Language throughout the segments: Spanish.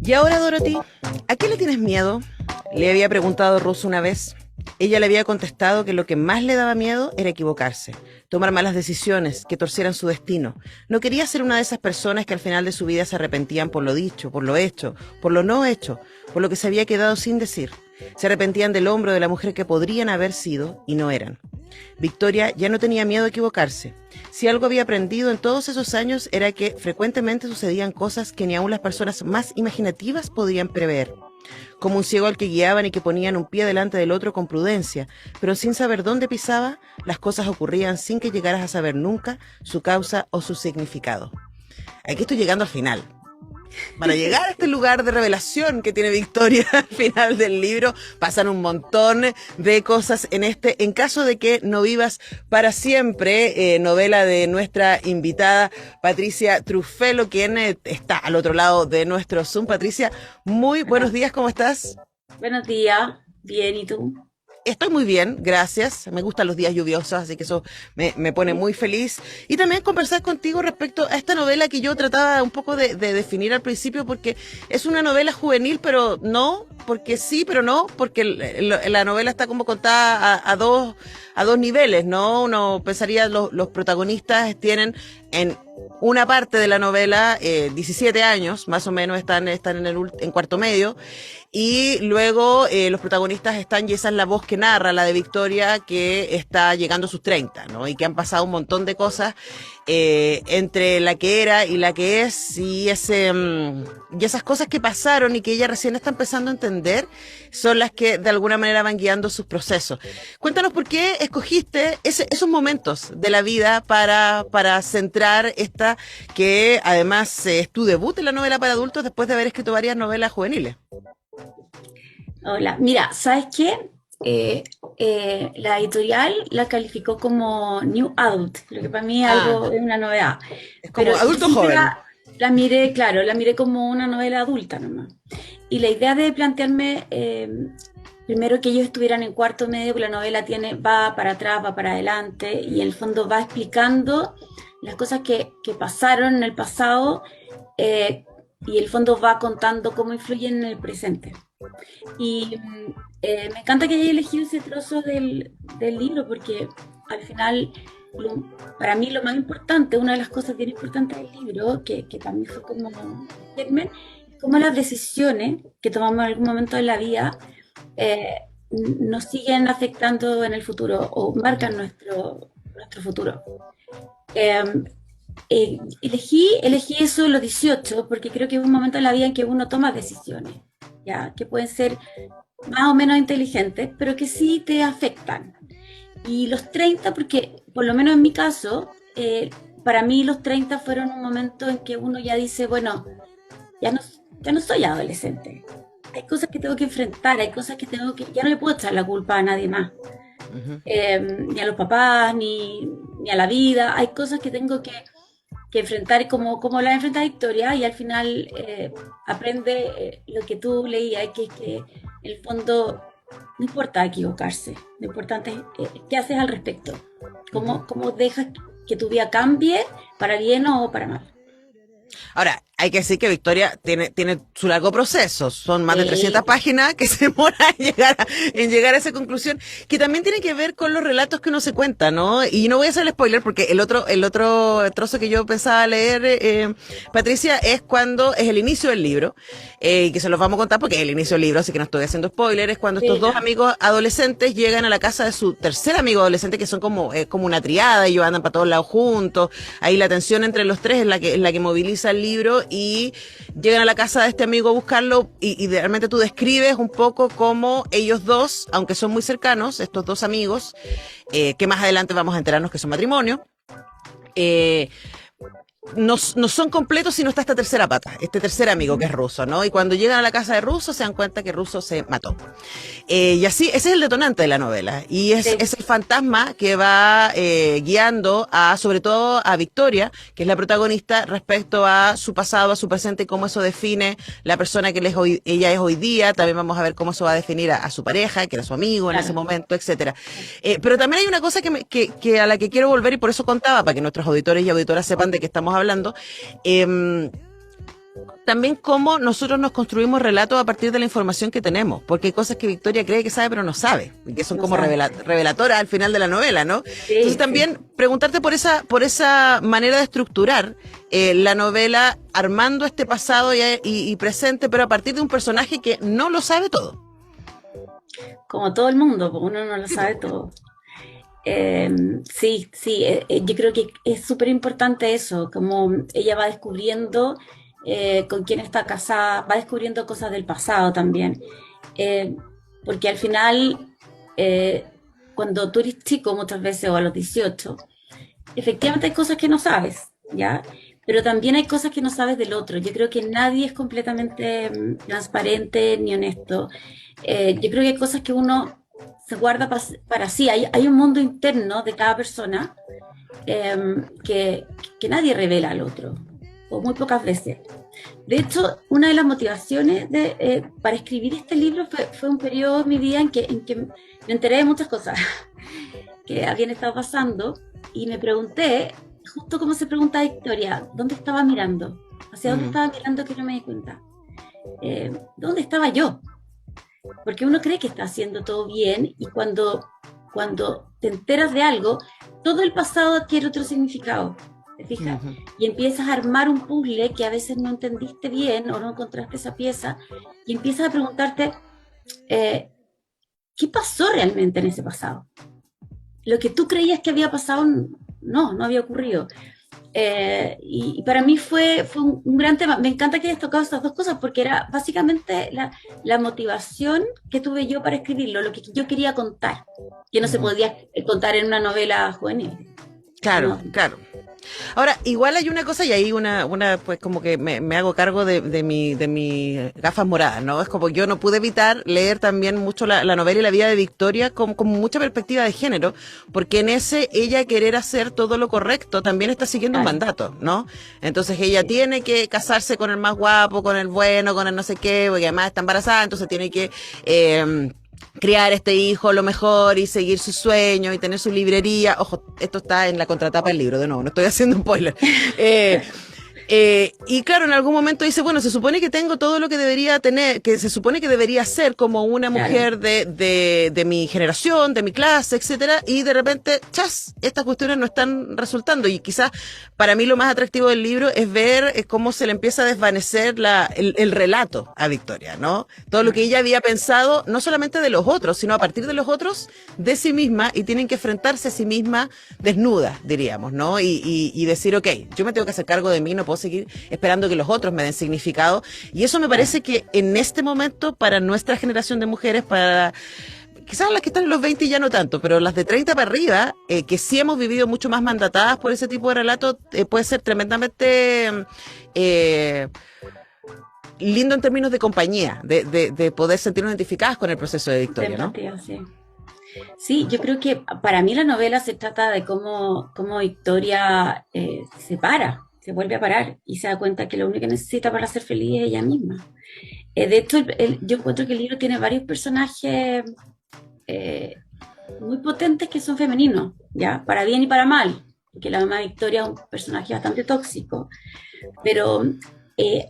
Y ahora, Dorothy, ¿a qué le tienes miedo? Le había preguntado Ruth una vez. Ella le había contestado que lo que más le daba miedo era equivocarse, tomar malas decisiones que torcieran su destino. No quería ser una de esas personas que al final de su vida se arrepentían por lo dicho, por lo hecho, por lo no hecho, por lo que se había quedado sin decir. Se arrepentían del hombre o de la mujer que podrían haber sido y no eran. Victoria ya no tenía miedo a equivocarse. Si algo había aprendido en todos esos años era que frecuentemente sucedían cosas que ni aun las personas más imaginativas podían prever. Como un ciego al que guiaban y que ponían un pie delante del otro con prudencia, pero sin saber dónde pisaba, las cosas ocurrían sin que llegaras a saber nunca su causa o su significado. Aquí estoy llegando al final. Para llegar a este lugar de revelación que tiene Victoria al final del libro, pasan un montón de cosas en caso de que no vivas para siempre, novela de nuestra invitada Patricia Truffello, quien está al otro lado de nuestro Zoom. Patricia, muy buenos días, ¿cómo estás? Buenos días, bien, ¿y tú? Estoy muy bien, gracias. Me gustan los días lluviosos, así que eso me pone muy feliz. Y también conversar contigo respecto a esta novela que yo trataba un poco de definir al principio, porque es una novela juvenil, pero no, porque sí, pero no, porque la novela está como contada a dos niveles, ¿no? Uno pensaría los protagonistas tienen en una parte de la novela 17 años, más o menos están en cuarto medio, y luego los protagonistas están, y esa es la voz que narra, la de Victoria, que está llegando a sus 30, ¿no? Y que han pasado un montón de cosas entre la que era y la que es, y esas cosas que pasaron y que ella recién está empezando a entender, son las que de alguna manera van guiando sus procesos. Cuéntanos por qué escogiste esos momentos de la vida para centrar esta, que además es tu debut en la novela para adultos después de haber escrito varias novelas juveniles. Hola, mira, ¿sabes qué? La editorial la calificó como New Adult, lo que para mí Ah, es una novedad. es como Pero yo adulto siempre joven. la miré, claro, la miré como una novela adulta nomás. Y la idea de plantearme, primero que ellos estuvieran en cuarto medio, que la novela va para atrás, va para adelante, y en el fondo va explicando las cosas que pasaron en el pasado, y el fondo va contando cómo influyen en el presente. Y me encanta que haya elegido ese trozo del libro porque al final, para mí lo más importante, una de las cosas bien importantes del libro, que también fue como germen, es cómo las decisiones que tomamos en algún momento de la vida eh, nos siguen afectando en el futuro o marcan nuestro futuro. Eh, elegí eso a los 18 porque creo que es un momento en la vida en que uno toma decisiones, ya, que pueden ser más o menos inteligentes, pero que sí te afectan. Y los 30 porque por lo menos en mi caso, para mí los 30 fueron un momento en que uno ya dice, bueno, ya no, ya no soy adolescente. Hay cosas que tengo que enfrentar, hay cosas que ya no le puedo echar la culpa a nadie más, Ujú. ni a los papás, ni a la vida. Hay cosas que tengo que enfrentar como la enfrenta Victoria y al final aprende lo que tú leías, que en el fondo no importa equivocarse, lo importante es qué haces al respecto, Ujú. cómo dejas que tu vida cambie para bien o para mal. Ahora, hay que decir que Victoria tiene su largo proceso. Son más de Sí, 300 páginas que se demora en llegar a esa conclusión, que también tiene que ver con los relatos que uno se cuenta, ¿no? Y no voy a hacer el spoiler porque el otro trozo que yo pensaba leer, Patricia, es cuando es el inicio del libro, y que se los vamos a contar porque es el inicio del libro, así que no estoy haciendo spoiler, es cuando estos sí, dos amigos adolescentes llegan a la casa de su tercer amigo adolescente, que son como una triada, ellos andan para todos lados juntos, ahí la tensión entre los tres es la que moviliza el libro, y llegan a la casa de este amigo a buscarlo, y realmente tú describes un poco cómo ellos dos, aunque son muy cercanos, estos dos amigos, que más adelante vamos a enterarnos que son matrimonio, eh, no son completos si no está esta tercera pata, este tercer amigo que es ruso, ¿no? Y cuando llegan a la casa de Russo se dan cuenta que Russo se mató. Y así, ese es el detonante de la novela. Y sí, es el fantasma que va guiando sobre todo a Victoria, que es la protagonista, respecto a su pasado, a su presente, y cómo eso define la persona que ella es hoy día. También vamos a ver cómo eso va a definir a su pareja, que era su amigo en ese claro. momento, etcétera. Pero también hay una cosa que a la que quiero volver, y por eso contaba, para que nuestros auditores y auditoras sepan de qué estamos hablando. Eh, también cómo nosotros nos construimos relatos a partir de la información que tenemos, porque hay cosas que Victoria cree que sabe pero no sabe, y que son No como sabe. revelatoras al final de la novela, ¿no? Sí, Entonces también preguntarte por esa manera de estructurar la novela, armando este pasado y presente, pero a partir de un personaje que no lo sabe todo. como todo el mundo, pues uno no lo sabe todo. Sí, sí, yo creo que es súper importante eso, como ella va descubriendo con quién está casada, va descubriendo cosas del pasado también. Eh, Porque al final, eh, cuando tú eres chico muchas veces o a los 18, efectivamente hay cosas que no sabes, ¿ya? Pero también hay cosas que no sabes del otro. Yo creo que nadie es completamente transparente ni honesto. Yo creo que hay cosas que uno se guarda para sí. Hay un mundo interno de cada persona que nadie revela al otro, o muy pocas veces. De hecho, una de las motivaciones para escribir este libro fue un periodo en mi vida en que me enteré de muchas cosas que habían estado pasando y me pregunté, justo como se pregunta Victoria, ¿dónde estaba mirando? ¿Hacia dónde estaba mirando que no me di cuenta? ¿Dónde estaba yo? Porque uno cree que está haciendo todo bien y cuando te enteras de algo, todo el pasado adquiere otro significado. ¿Te fijas? Ujú. Y empiezas a armar un puzzle que a veces no entendiste bien o no encontraste esa pieza y empiezas a preguntarte ¿qué pasó realmente en ese pasado? Lo que tú creías que había pasado, no había ocurrido. Y para mí fue un gran tema. Me encanta que hayas tocado estas dos cosas porque era básicamente la motivación que tuve yo para escribirlo, lo que yo quería contar, que no se Ujú. podía contar en una novela juvenil. Claro, No, claro. Ahora, igual hay una cosa y ahí pues como que me hago cargo de mi gafas moradas, ¿no? Es como yo no pude evitar leer también mucho la novela y la vida de Victoria con mucha perspectiva de género, porque en ese ella querer hacer todo lo correcto también está siguiendo un claro, mandato, ¿no? Entonces ella sí, tiene que casarse con el más guapo, con el bueno, con el no sé qué, porque además está embarazada, entonces tiene que criar este hijo lo mejor y seguir sus sueños y tener su librería. Ojo, esto está en la contratapa del libro, de nuevo, no estoy haciendo un spoiler. Eh, y claro, en algún momento dice, bueno, se supone que tengo todo lo que debería tener, que se supone que debería ser como una claro. mujer de mi generación, de mi clase, etcétera, y de repente, chas, estas cuestiones no están resultando. Y quizás para mí lo más atractivo del libro es ver cómo se le empieza a desvanecer el relato a Victoria, ¿no? Todo lo que ella había pensado, no solamente de los otros, sino a partir de los otros, de sí misma, y tienen que enfrentarse a sí misma desnuda, diríamos, ¿no? Y decir, ok, yo me tengo que hacer cargo de mí, no puedo seguir esperando que los otros me den significado. Y eso me Claro. parece que en este momento, para nuestra generación de mujeres, para quizás las que están en los 20 ya no tanto, pero las de 30 para arriba, que sí hemos vivido mucho más mandatadas por ese tipo de relatos, puede ser tremendamente eh, lindo en términos de compañía, de poder sentirnos identificadas con el proceso de De Victoria, ¿no? empatía, sí. Sí, yo creo que para mí la novela se trata de cómo Victoria se para, se vuelve a parar y se da cuenta que lo único que necesita para ser feliz es ella misma. De hecho, yo encuentro que el libro tiene varios personajes eh, muy potentes que son femeninos, ¿ya? Para bien y para mal, porque la mamá de Victoria es un personaje bastante tóxico, pero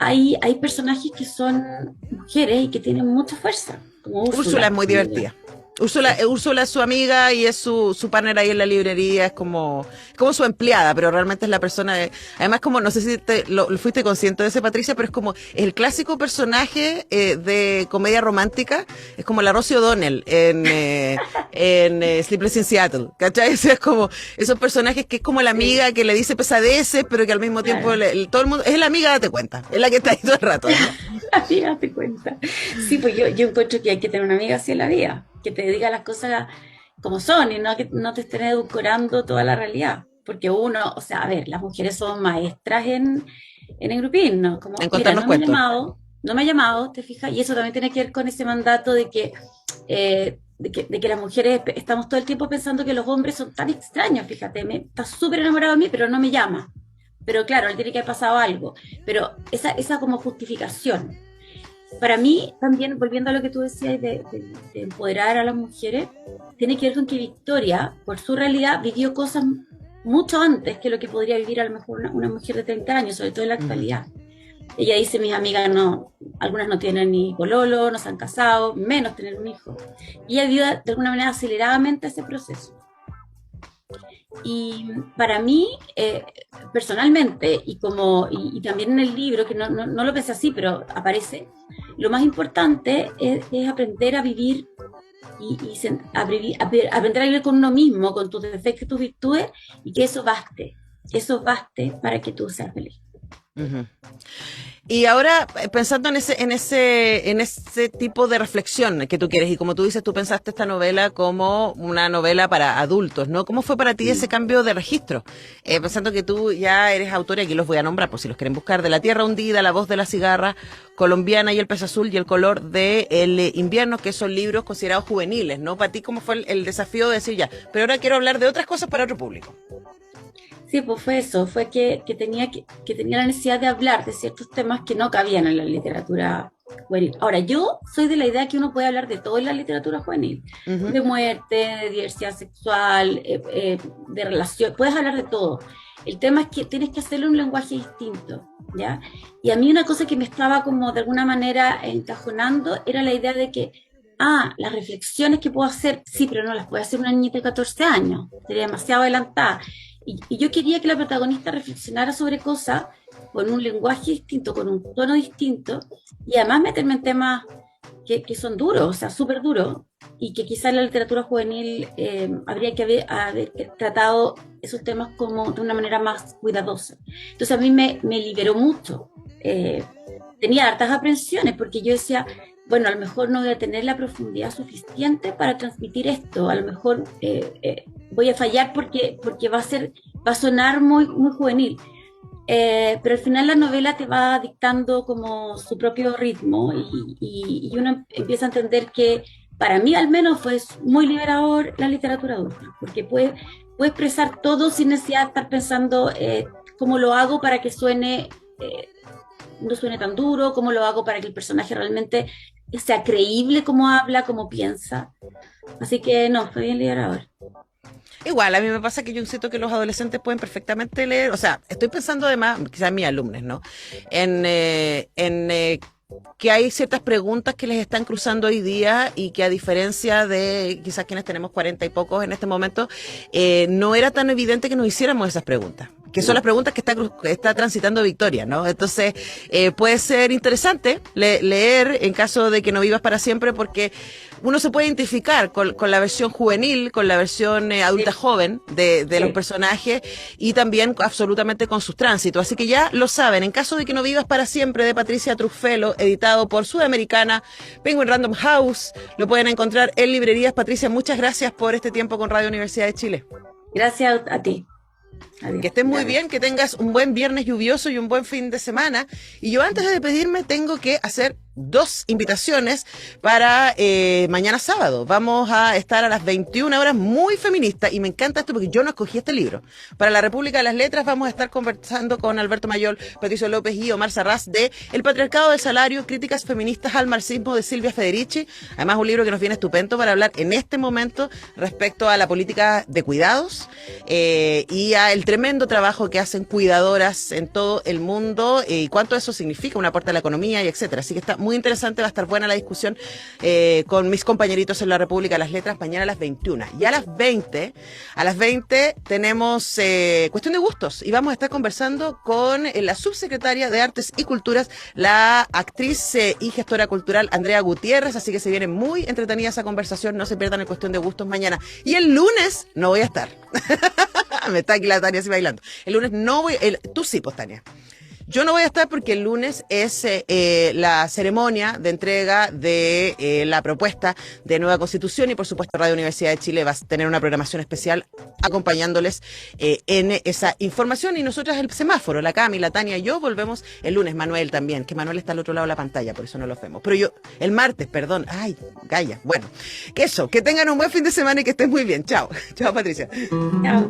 hay personajes que son mujeres y que tienen mucha fuerza, como Úrsula es Úrsula, muy su amiga. divertida. Úrsula, Sí, Úrsula es su amiga y es su partner ahí en la librería, es como su empleada, pero realmente es la persona, además como, no sé si lo fuiste consciente de ese, Patricia, pero es como el clásico personaje de comedia romántica, es como la Rosie O'Donnell en Sleepless in Seattle, ¿cachai? O sea, es como esos personajes que es como la sí, amiga que le dice pesadeces, pero que al mismo tiempo claro. todo el mundo, es la amiga, date cuenta, es la que está ahí todo el rato, ¿no? Amiga, te cuenta. Sí, pues yo encuentro que hay que tener una amiga así en la vida, que te diga las cosas como son y no que no te estén edulcorando toda la realidad. Porque uno, o sea, a ver, las mujeres son maestras en el grupín, ¿no? En Como, mira, contarnos cuentos. no me ha llamado, te fijas, y eso también tiene que ver con ese mandato de que las mujeres estamos todo el tiempo pensando que los hombres son tan extraños, fíjate, está súper enamorado de mí, pero no me llama. Pero claro, le tiene que haber pasado algo. Pero esa como justificación. Para mí, también, volviendo a lo que tú decías de empoderar a las mujeres, tiene que ver con que Victoria, por su realidad, vivió cosas mucho antes que lo que podría vivir a lo mejor una mujer de 30 años, sobre todo en la Ujú. actualidad. Ella dice, mis amigas no, algunas no tienen ni pololo, no se han casado, menos tener un hijo. Y ella vive de alguna manera aceleradamente ese proceso. Y para mí, personalmente, y también en el libro, que no lo pensé así, pero aparece, lo más importante es aprender a vivir aprender a vivir con uno mismo, con tus defectos y tus virtudes, y que eso baste para que tú seas feliz. Uh-huh. Y ahora, pensando en ese tipo de reflexión que tú quieres, y como tú dices, tú pensaste esta novela como una novela para adultos, ¿no? ¿Cómo fue para ti ese cambio de registro? Pensando que tú ya eres autora, y aquí los voy a nombrar, por si los quieren buscar, de La Tierra Hundida, La Voz de la Cigarra, Colombiana y El Pez Azul y El Color de el Invierno, que son libros considerados juveniles, ¿no? Para ti, ¿cómo fue el desafío de decir ya, pero ahora quiero hablar de otras cosas para otro público? Sí, pues fue eso, fue que tenía la necesidad de hablar de ciertos temas que no cabían en la literatura juvenil. Ahora, yo soy de la idea que uno puede hablar de todo en la literatura juvenil, Uh-huh. de muerte, de diversidad sexual, de relación, puedes hablar de todo. El tema es que tienes que hacerlo en un lenguaje distinto, ¿ya? Y a mí una cosa que me estaba como de alguna manera encajonando era la idea de que, las reflexiones que puedo hacer, sí, pero no las puede hacer una niñita de 14 años, sería demasiado adelantada. Y yo quería que la protagonista reflexionara sobre cosas con un lenguaje distinto, con un tono distinto, y además meterme en temas que son duros, o sea, súper duros, y que quizás en la literatura juvenil habría que haber tratado esos temas como de una manera más cuidadosa. Entonces a mí me liberó mucho. Tenía hartas aprensiones, porque yo decía, bueno, a lo mejor no voy a tener la profundidad suficiente para transmitir esto, a lo mejor voy a fallar porque va a sonar muy, muy juvenil. Pero al final la novela te va dictando como su propio ritmo y uno empieza a entender que para mí al menos fue muy liberador la literatura adulta, porque puede expresar todo sin necesidad de estar pensando cómo lo hago para que no suene tan duro, cómo lo hago para que el personaje realmente sea creíble como habla, como piensa. Así que no, fue bien liberador. Igual, a mí me pasa que yo siento que los adolescentes pueden perfectamente leer, o sea, estoy pensando además, quizás mis alumnos, ¿no? En que hay ciertas preguntas que les están cruzando hoy día y que a diferencia de quizás quienes tenemos 40 y pocos en este momento, no era tan evidente que nos hiciéramos esas preguntas, que son las preguntas que está transitando Victoria, ¿no? Entonces, puede ser interesante leer en caso de que no vivas para siempre, porque uno se puede identificar con la versión juvenil, con la versión adulta joven de los personajes, y también absolutamente con sus tránsitos. Así que ya lo saben, en caso de que no vivas para siempre, de Patricia Truffello, editado por Sudamericana, Penguin Random House, lo pueden encontrar en librerías. Patricia, muchas gracias por este tiempo con Radio Universidad de Chile. Gracias a ti. Adiós. Que estés muy bien, que tengas un buen viernes lluvioso y un buen fin de semana. Y yo antes de despedirme tengo que hacer 2 invitaciones para mañana sábado. Vamos a estar a las 21 horas muy feministas, y me encanta esto porque yo no escogí este libro. Para la República de las Letras vamos a estar conversando con Alberto Mayol, Patricio López y Omar Sarraz de El patriarcado del salario, críticas feministas al marxismo, de Silvia Federici. Además, un libro que nos viene estupendo para hablar en este momento respecto a la política de cuidados y a el tremendo trabajo que hacen cuidadoras en todo el mundo y cuánto eso significa, un aporte a la economía y etcétera. Así que está muy interesante, va a estar buena la discusión con mis compañeritos en la República de las Letras mañana a las 21. Y a las 20 tenemos Cuestión de Gustos, y vamos a estar conversando con la subsecretaria de Artes y Culturas, la actriz y gestora cultural Andrea Gutiérrez. Así que se viene muy entretenida esa conversación, no se pierdan el Cuestión de Gustos mañana. Y el lunes no voy a estar. Me está aquí la Tania así bailando. El lunes no voy, tú sí, pues, Tania. Yo no voy a estar porque el lunes es la ceremonia de entrega de la propuesta de nueva constitución, y por supuesto Radio Universidad de Chile va a tener una programación especial acompañándoles en esa información. Y nosotras el semáforo, la Cami, la Tania y yo volvemos el lunes. Manuel también, que Manuel está al otro lado de la pantalla, por eso no lo vemos. Pero yo, el martes, perdón. Ay, Gaya. Bueno, que tengan un buen fin de semana y que estén muy bien. Chao. Chao, Patricia. Chao.